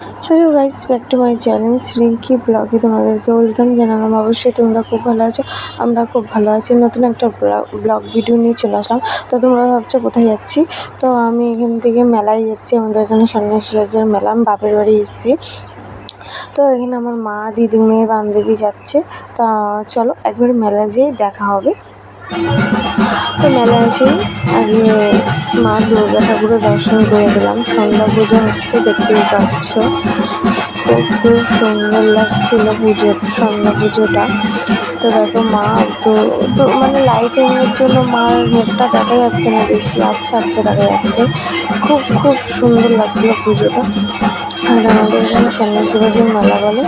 Hello guys, back to my channel Shrinki ব্লগে তোমাদেরকে welcome জানালাম। অবশ্যই তোমরা খুব ভালো আছো, আমরা খুব ভালো আছি। নতুন একটা ব্লগ ভিডিও নিয়ে চলে আসলাম। তো তোমরা ভাবছো কোথায় যাচ্ছি, তো আমি এখান থেকে মেলায় যাচ্ছি। আমাদের এখানে সন্ন্যাসী রাজার মেলা, আমি বাপের বাড়ি এসেছি। তো এখানে আমার মা, দিদি, মেয়ে, বান্ধবী যাচ্ছে। তা চলো একবার মেলা যেয়ে দেখা হবে। তো মেলায় এসেই আগে মা দুর্গা ঠাকুরের দর্শন করে দিলাম। সন্ধ্যা পুজো হচ্ছে, দেখতেই পাচ্ছ। খুব সুন্দর লাগছিল সন্ধ্যা পুজোটা। তো দেখো মা তো তো মানে লাইটিংয়ের জন্য মার মুখটা দেখা যাচ্ছে না, বেশি আচ্ছা দেখা যাচ্ছে। খুব সুন্দর লাগছিল পুজোটা। আর আমাদের এখানে সন্ন্যাসী বাজার মেলা বলে,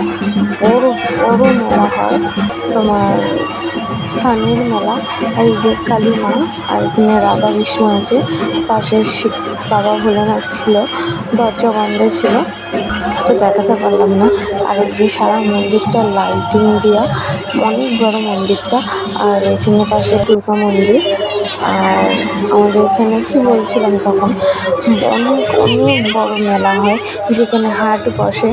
বড় মেলা হয় তোমার, সানের মেলা। আর এই যে কালী মা, আর এখানে রাধা বিষ্ণু আছে, পাশে শিব বাবা ভোলেনাথ ছিল, দরজা বন্ধ ছিল তো দেখাতে পারলাম না। আর এই যে সারা মন্দিরটা লাইটিং দেওয়া, অনেক বড় মন্দিরটা। আর এখানে পাশে দুর্গা মন্দির। আর আমাদের এখানে কি বলছিলাম তখন, অনেক বড় মেলা হয়, যেখানে হাট বসে,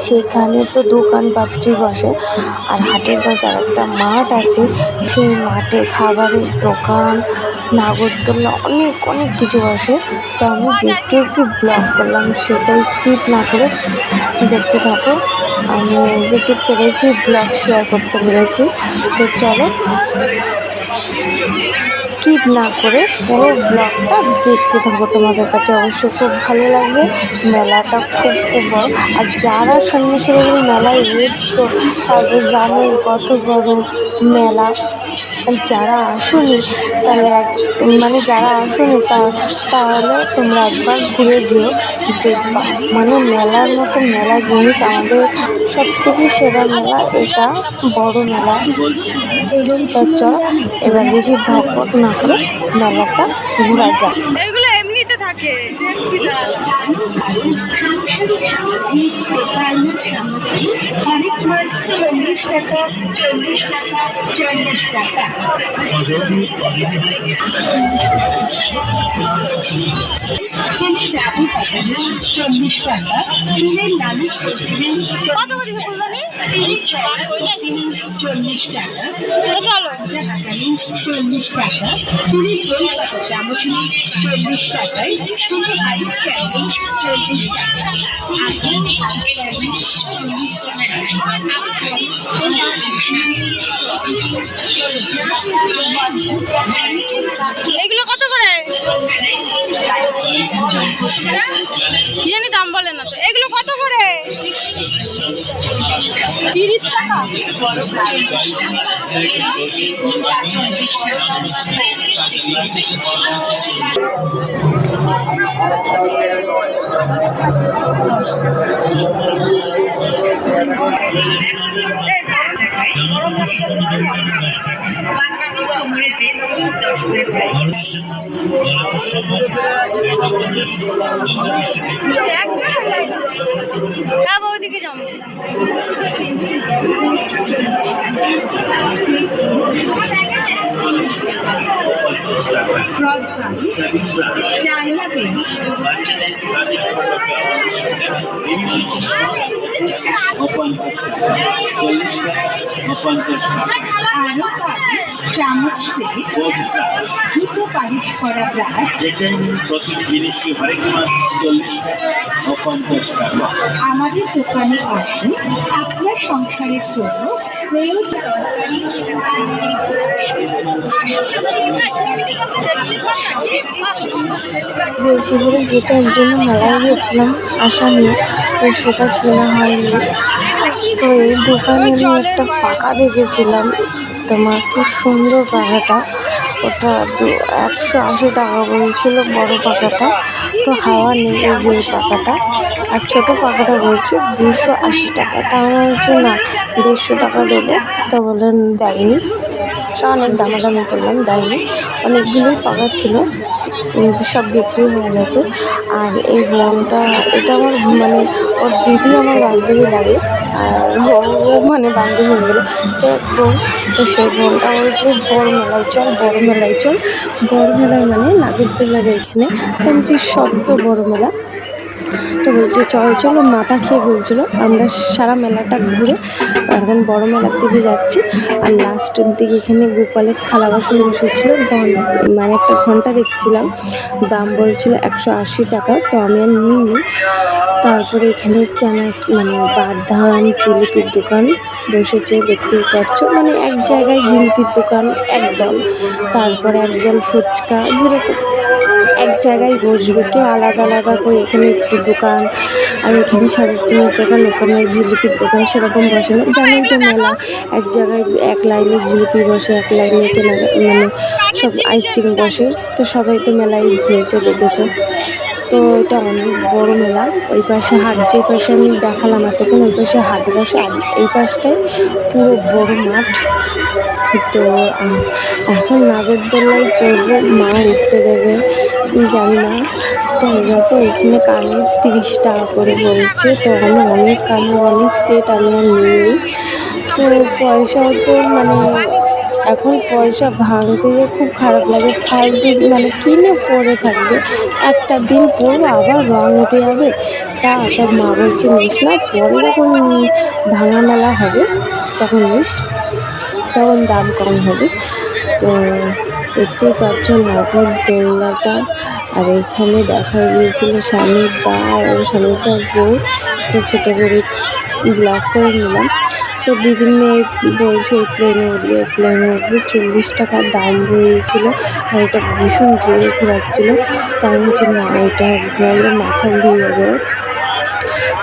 সেখানে তো দোকানপাত্রই বসে। আর হাটের পাশে আর একটা মাঠ আছে, সেই মাঠে খাবারের দোকান, নাগরদোল্লা, অনেক কিছু বসে। তো আমি যেটুকু ব্লগ করলাম সেটাই স্কিপ না করে দেখতে থাকো। আমি যেটুকু পেরেছি ব্লগ শেয়ার করতে পেরেছি। তো চলো স্কিপ না করে পুরো ব্লগটা দেখতে থাকো, তোমাদের কাছে অবশ্যই খুব ভালো লাগবে। মেলাটা খুব বড়। আর যারা সন্ন্যাসী বাজার মেলায় এসছো তাদের জানোই কত বড় মেলা। যারা আসোনি তাহলে যারা আসোনি তাহলে তোমরা একবার ঘুরে যেও, দেখবা মানে মেলার মতো মেলা জিনিস আমাদের সব থেকে সেরা মেলা এটা, বড় মেলা। তো চল এবার বেশি ভকভক না করে মেলাটা ঘোরা যাক। এগুলো এমনিতে থাকে। অনেক মাছ 40 টাকা, 40 টাকা, 40 টাকা। চিনির ডাবু পাঠানো 40 টাকা, চিনির লালু চিনির 40 টাকা, চলো 40 টাকা, চিনির দই পাতা চামচ 40 টাকায়, চিনি আইস ক্যান্ডি 40 টাকা। এগুলো কত করে জানি, দাম বলে না তো। এগুলো কত করে? 30 টাকা। ওদিকে যাবো। চায়না পেন্স আরো চামচ সেট, জুতো পালিশ করা ব্রাশ, প্রতিটি জিনিসই হরেক মাস 40 ও 50 টাকা। আমাদের দোকানে আসুন, আপনার সংসারের জন্য বলছি বলে যেটার জন্য মেলায় গিয়েছিলাম আসা নিয়ে, তো সেটা কেনা হয়নি। তো এই দোকানে আমি একটা পাখা দেখেছিলাম, তোমার খুব সুন্দর পাখাটা, ওটা 180 টাকা বলছিল বড় পাখাটা। তো হাওয়া নেই এই যে এই পাখাটা, আর ছোটো পাখাটা বলছে 280 টাকা। তা আমার হচ্ছে না 150 টাকা দেবো, তো বলেন দেয়নি। তা অনেক দামাদামি করলাম, দেয়নি। অনেকগুলোই পাখা ছিল, সব বিক্রি হয়ে গেছে। আর এই বোনটা, এটা আমার ওর দিদি আমার বান্ধবী লাগে, আর ও মানে বান্ধবী হয়ে গেলো যে বোন। তো সেই বোনটা বলছে বড় মেলায় চল, বড় মেলায় চল। বড় মেলায় মানে নাগরদোলার এখানে, তো আমি সব তো বড় মেলা। তো বলছে চলো মাথা খেয়ে বলছিলো। আমরা সারা মেলাটা ঘুরে এখন বড় মেলার দিকে যাচ্ছি। আর লাস্টের দিকে এখানে গোপালের থালা বাসন বসেছিলো, মানে একটা ঘন্টা দেখছিলাম, দাম বলছিল 180 টাকা। তো আমি আর নিইনি। তারপরে এখানে মানে বাদাম জিলিপির দোকান বসেছে, দেখতেই পাচ্ছ, মানে এক জায়গায় জিলিপির দোকান একদল, তারপরে একদল ফুচকা, যেরকম এক জায়গায় বসবে, কেউ আলাদা আলাদা করে এখানে একটি দোকান, আর এখানে সারের জিনিস দোকান, ওখানে জিলিপির দোকান, সেরকম বসে না। জানোই তো মেলা, এক জায়গায় এক লাইনে জিলিপি বসে, এক লাইনে মানে সব আইসক্রিম বসে। তো সবাই তো মেলায় ঘুরেছে, দেখেছো। তো এটা অনেক বড় মেলা। ওই পাশে হাট, যে পাশে আমি দেখালাম এতক্ষণ, ওই পাশে হাট বসে, আর এই পাশটায় পুরো বড় মাঠ। তো এখন নাগরদোলায় চড়বো, মা উঠতে দেবে জানি না। তো দেখো এখানে কানের 30 টাকা করে বলছে। তো আমি অনেক কানের অনেক সেট আমি আর নিইনি। তো পয়সাও তো মানে এখন পয়সা ভাঙতে গিয়ে খুব খারাপ লাগে, ফালতু মানে কিনে পরে থাকবে, একটা দিন পরবো আবার রং উঠে যাবে। তা মা বলছে নিস না, পরে যখন ভাঙা মেলা হবে তখন নিস, তখন দাম কম হবে। তো দেখতেই পাচ্ছ নাগরদোলনাটা। আর এখানে দেখা গিয়েছিল স্বামীর দা আর স্বামীর দার বউ, একটা ছোটো করে ব্লগ করে নিলাম। তো দিদি মেয়ে বলছে প্লেনে উঠবে 40 টাকা দাম বলেছিল, আর এটা ভীষণ জোরে ঘোরাচ্ছিলো। তো আমি বলছি না, এটা ঘোরালে মাথা ঘুরে যাবে।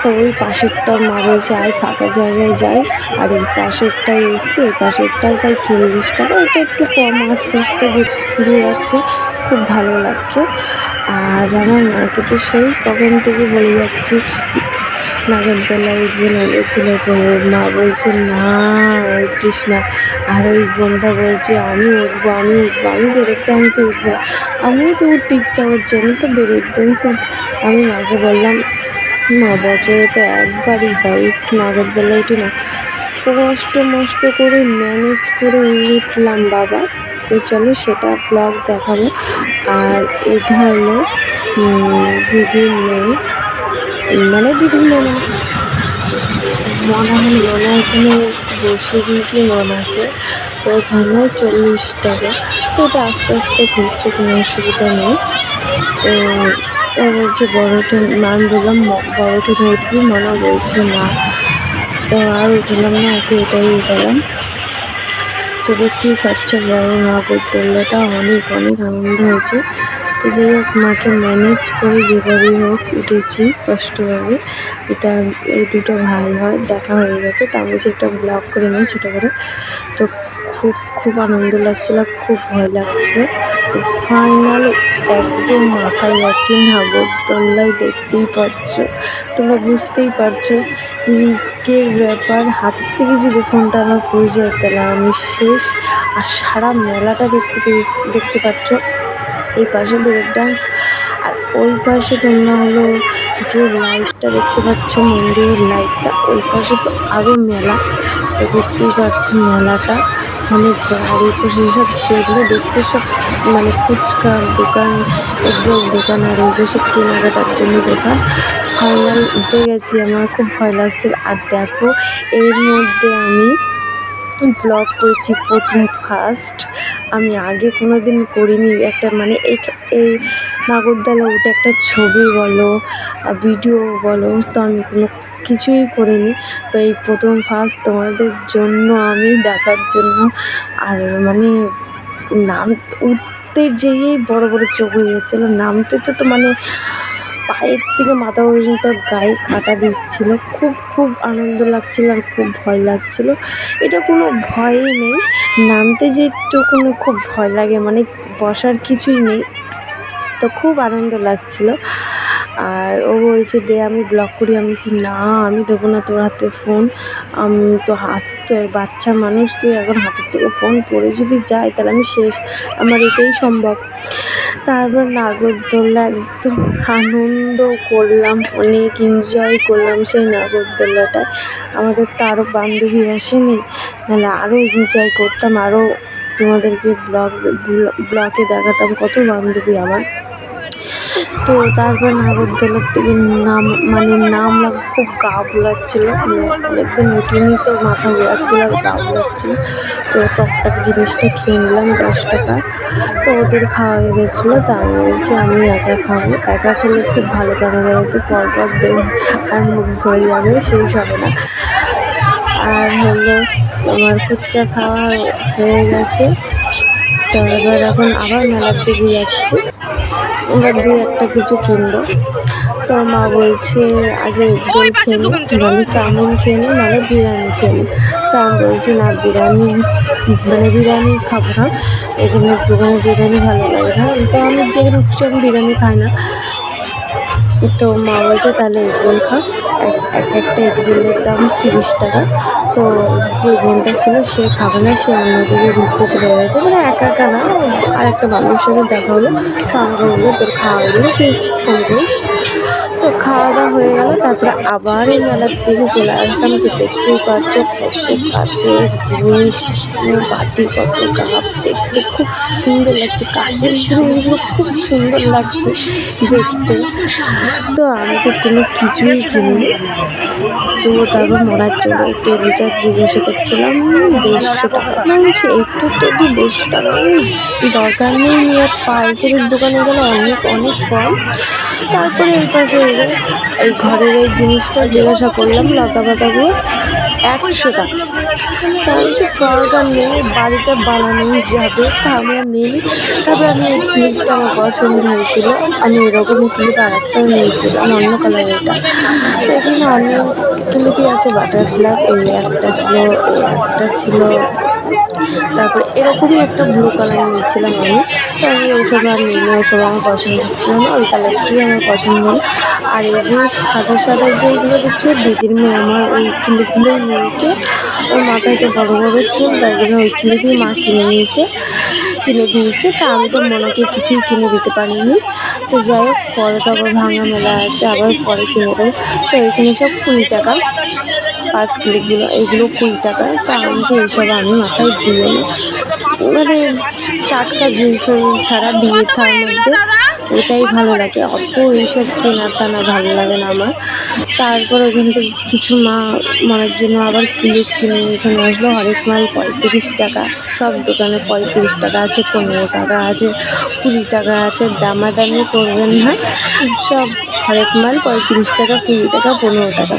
তো ওই পাশেরটা মা বলছে আয় ফাঁকা জায়গায় যাই, আর এই পাশেরটায় এসছে, এই পাশেরটাও তাই 40 টাকা, এটা একটু কম, আস্তে আস্তে ঘুরাচ্ছে, খুব ভালো লাগছে। আর আমার মাকে তো সেই কখন থেকে বলে যাচ্ছি নাগরদোলায় উঠবে, নাগরদোলায় উঠবে। মা বলছে না উঠিস না। আর ওই বোনটা বলছে আমি উঠবো, আমি ব্রেক ডান্সে উঠবো। আমিও তো উঠতে ইচ্ছা করছে, আমি তো ব্রেক ডান্সে। আমি মাকে বললাম মা বছরে তো একবারই হয়, নাগরদোলায় উঠি না। কষ্ট মষ্ট করে ম্যানেজ করে উঠলাম বাবা। তো চলো সেটা ব্লগ দেখাবো। আর এটা হলো দিদির মেয়ে, মানে দিদির মেয়ে মানে মনে এখানে বসিয়ে দিয়েছি মনাকে। তো এখানেও 40 টাকা। তো এটা আস্তে আস্তে ঘুরছে, কোনো অসুবিধা নেই। তো ও বলছে বড় ট্রেন, আমি বললাম বড় ট্রেনে উঠবি, মনা বলছে না। তো আর উঠলাম না, ওকে এটাই উঠালাম। তো দেখতেই পাচ্ছ বড় নাগরদোলাটা, অনেক আনন্দ হয়েছে। তো যাই হোক মাকে ম্যানেজ করে যেভাবেই হোক উঠেছি কষ্টভাবে। এটা এই দুটো ভাই হয়, দেখা হয়ে গেছে। তা আমি যে একটা ব্লগ করে নিই ছোটো করে। তো খুব আনন্দ লাগছিলো, খুব ভয় লাগছিলো। তো ফাইনাল একদম মাথায় যাচ্ছি নাগরদোলায়, দেখতেই পাচ্ছ, তোমরা বুঝতেই পারছো রিস্কের ব্যাপার। হাত থেকে যদি ফোনটা আমার পড়ে যায় তাহলে আমি শেষ। আর সারা মেলাটা দেখতে পাচ্ছ। এই পাশে ব্রেক ডান্স, আর ওই পাশে তোমরা হলো যে লাইটটা দেখতে পাচ্ছ, মন্দিরের লাইটটা, ওই পাশে তো আরও মেলা। তো দেখতেই পাচ্ছি মেলাটা, মানে গাড়ি পাশে সব যেগুলো দেখছে সব মানে ফুচকার দোকান, এগুলোর দোকান, আর ওই পাশে কেনাকাটার জন্য দোকান। ফাইনাল উঠে গেছি, আমার খুব ভয় লাগছে। আর দেখো এর মধ্যে আমি ব্লগ করেছি প্রথম ফার্স্ট, আমি আগে কোনো দিন করিনি। একটা মানে এই নাগরদোলা উঠে একটা ছবি বলো, ভিডিও বলো, তো আমি কোনো কিছুই করিনি। তো এই প্রথম ফার্স্ট তোমাদের জন্য, আমি দেখার জন্য। আর মানে উঠতে যেয়েই বড় চোখ হয়ে যাচ্ছিলো, নামতে তো মানে পায়ের থেকে মাথা পর্যন্ত গায়ে কাঁটা দিচ্ছিলো। খুব আনন্দ লাগছিলো, আর খুব ভয় লাগছিলো। এটা কোনো ভয়ই নেই, নামতে যে একটু খুব ভয় লাগে, মানে বসার কিছুই নেই। তো খুব আনন্দ লাগছিলো। আর ও বলছে দে আমি ব্লগ করি, আমি বলছি না আমি দেবো না তোর হাতে ফোন, আমি তো বাচ্চা মানুষ, তুই এখন হাতের থেকে ফোন পড়ে যদি যায় তাহলে আমি শেষ, আমার এটাই সম্ভব। তারপর নাগরদোলা একদম আনন্দ করলাম, অনেক এনজয় করলাম সেই নাগরদোলাটায়। আমাদের তো আরও বান্ধবী আসেনি, নাহলে আরও এনজয় করতাম, আরও তোমাদেরকে ব্লগে দেখাতাম কত বান্ধবী আমার। তো তারপর নাগরদোলার থেকে নামলাম, খুব গা ভোলাচ্ছিলো, অনেকদিন উঠিনি তো মাথা ঘোরাচ্ছিলো আর গা ভোলাচ্ছিলো। তো টকটাক জিনিসটা খেয়ে নিলাম 10 টাকা। তো ওদের খাওয়া হয়ে গেছিলো, তা আমি বলছি আমি একা খাবো, একা খেলে খুব ভালো, কেন বলো তো পরপর দেব আর মুখ ভরে যাবে, সেই হবে না। আর হলো তোমার ফুচকা খাওয়া হয়ে গেছে। তো এবার এখন আবার মেলার দিকে যাচ্ছি, এবার 2-1টা কিছু কিনবো। তো মা বলছে আগে এগরোল খেয়ে নি, নাহলে চাউমিন খেয়ে নি, নাহলে বিরিয়ানি খেয়ে নি। তো আমি বলছি না, বিরিয়ানি খাবো না, এখানে দোকানে বিরিয়ানি ভালো লাগে না। তো আমি যেখানে খুশি আমি বিরিয়ানি খাই না। তো মা বলছে তাহলে এগরোল খা, একটা এগরোলের দাম 30 টাকা। তো যে বোনটা ছিল সে খাবে না, সে অন্যদিকে ঘুরতে চলে গেছে, মানে একা না, আর একটা বান্ধবীর সাথে দেখা হলো। তো আমাকে বললো তোর খাওয়া হলো, তুই ফোন করিস। তো খাওয়া দাওয়া হয়ে গেল, তারপরে আবার এই মেলার দিকে চলে আসলাম। তো দেখতেই পাচ্ছ কত কাচের জিনিস, বাটি, কত কাপ, দেখতে খুব সুন্দর লাগছে, কাচের জিনিসগুলো খুব সুন্দর লাগছে দেখতে। তো আমি তো কোনো কিছুই কিনিনি। তো তারপর মরার জন্য টেবিলটা জিজ্ঞাসা করছিলাম 150 টাকা, মানে একটু টেবি 150 টাকা, দরকার নেই, পাইকারির দোকানে গেলে অনেক কম। তারপরে এই পাশে এই ঘরের এই জিনিসটা জিজ্ঞাসা করলাম, লতা পাতাগুলো 100 টাকা। তা বলছি দরকার নেই, বাড়িতে বানানোই যাবে, তা আমি আর নিইনি। তারপরে আমি এই ক্লিপটা আমার পছন্দ হয়েছিল, আমি এরকমই ক্লিপ আর একটাও নিয়েছিলাম, অন্য কালারেরটা। তো এখানে অনেক ক্লিপই আছে, বাটারফ্লাই, এই একটা ছিল, তারপরে এরকমই একটা ব্লু কালার নিয়েছিলাম আমি। তো আমি ওইসব আর নিইনি, ওইসব আমার পছন্দ হচ্ছিল না, ওই কালারটাই আমার পছন্দ হলো। আর এই যে সাদা যেগুলো দেখছো, দিদির মেয়ে আমার ওই ক্লিপগুলোই নিয়েছে। ওর মাথায় তো বড় চুল, তাই জন্য ওই ক্লিপই মা কিনে দিয়েছে। তা আমি তো মনাকে কিছুই কিনে দিতে পারিনি। তো যাই হোক, পরে তো আবার ভাঙা মেলা আছে, আবার পরে কিনে দেবো। তো এখানে সব 20 টাকা 5 ক্লিপগুলো, এগুলো 20 টাকা। তা আমি যে এইসব আমি মাথায় দিয়ে না, মানে টাটকা ঝুল ছাড়া বিয়ে থার মধ্যে ওটাই ভালো লাগে, অত এইসব কেনার টানা ভালো লাগে না আমার। তারপর ওখান থেকে কিছু মায়ের জন্য আবার ক্লিপ কিনে এখানে আসলো। হরেক মাল 35 টাকা, সব দোকানে 35 টাকা আছে, 15 টাকা আছে, 20 টাকা আছে, দামাদামি করবেন না, সব হরেক মাল 35 টাকা, 20 টাকা, 15 টাকা।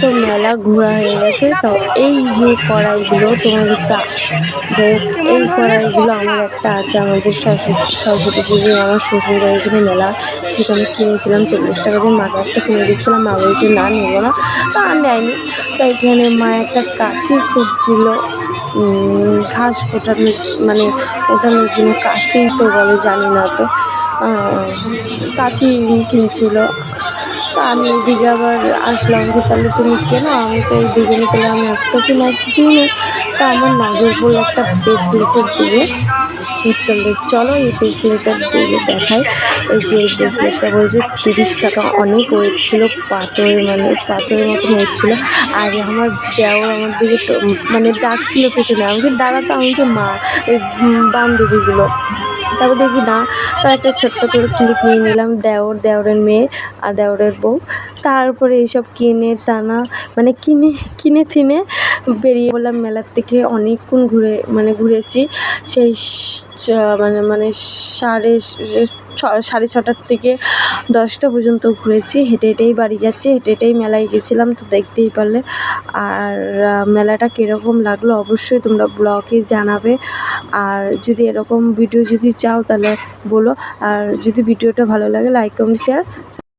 তো মেলা ঘোরা হয়ে গেছে। তো এই যে কড়াইগুলো তোমাদের যাই হোক, এই কড়াইগুলো আমার একটা আছে, আমাদের সরস্বতী পুজোয় আমার শ্বশুর বাড়ি এখানে মেলা, সেখানে কিনেছিলাম 40 টাকা দিয়ে। মাকে একটা কিনে দিচ্ছিলাম, মা বলছে না নেবো না, তা আর নেয়নি। তাই এখানে মা একটা কাছি খুঁজছিল, ঘাস ওঠানোর জন্য কাছি তো বলে, জানি না, তো কাছি কিনছিল। তা আমি এদিকে আবার আসলাম যে তাহলে তুমি কেন, আমি তো এই দিকে তাহলে আমি একটা কিনা কিছুই নেই। তা আমার নজর পড়লো একটা ব্রেসলেটের দিকে। তাহলে চলো এই ব্রেসলেটের দিকে দেখাই। এই যে এই ব্রেসলেটটা বলছে 30 টাকা, অনেক ওয়েট ছিল, পাথরের মতন ওয়েট ছিল। আর আমার দেওর আমার দিকে ডাকছিল পেছনে, আমি যে দাঁড়াতো, আমি যে মা এই বান্ধবীগুলো। তারপর দেখি না, তো একটা ছোট্ট করে ক্লিপ নিয়ে নিলাম, দেওরের মেয়ে আর দেওরের বউ। তারপরে এইসব কিনে থিনে বেরিয়ে বললাম মেলার থেকে। অনেকক্ষণ ঘুরেছি, সেই সাড়ে 6টার থেকে 10টা পর্যন্ত ঘুরেছি। হেঁটেই বাড়ি যাচ্ছি, হেঁটেই মেলায় গেছিলাম, তো দেখতেই পারলে। আর মেলাটা কীরকম লাগলো অবশ্যই তোমরা ব্লগে জানাবে। আর যদি এরকম ভিডিও যদি চাও তাহলে বলো। আর যদি ভিডিওটা ভালো লাগে লাইক কমেন্ট শেয়ার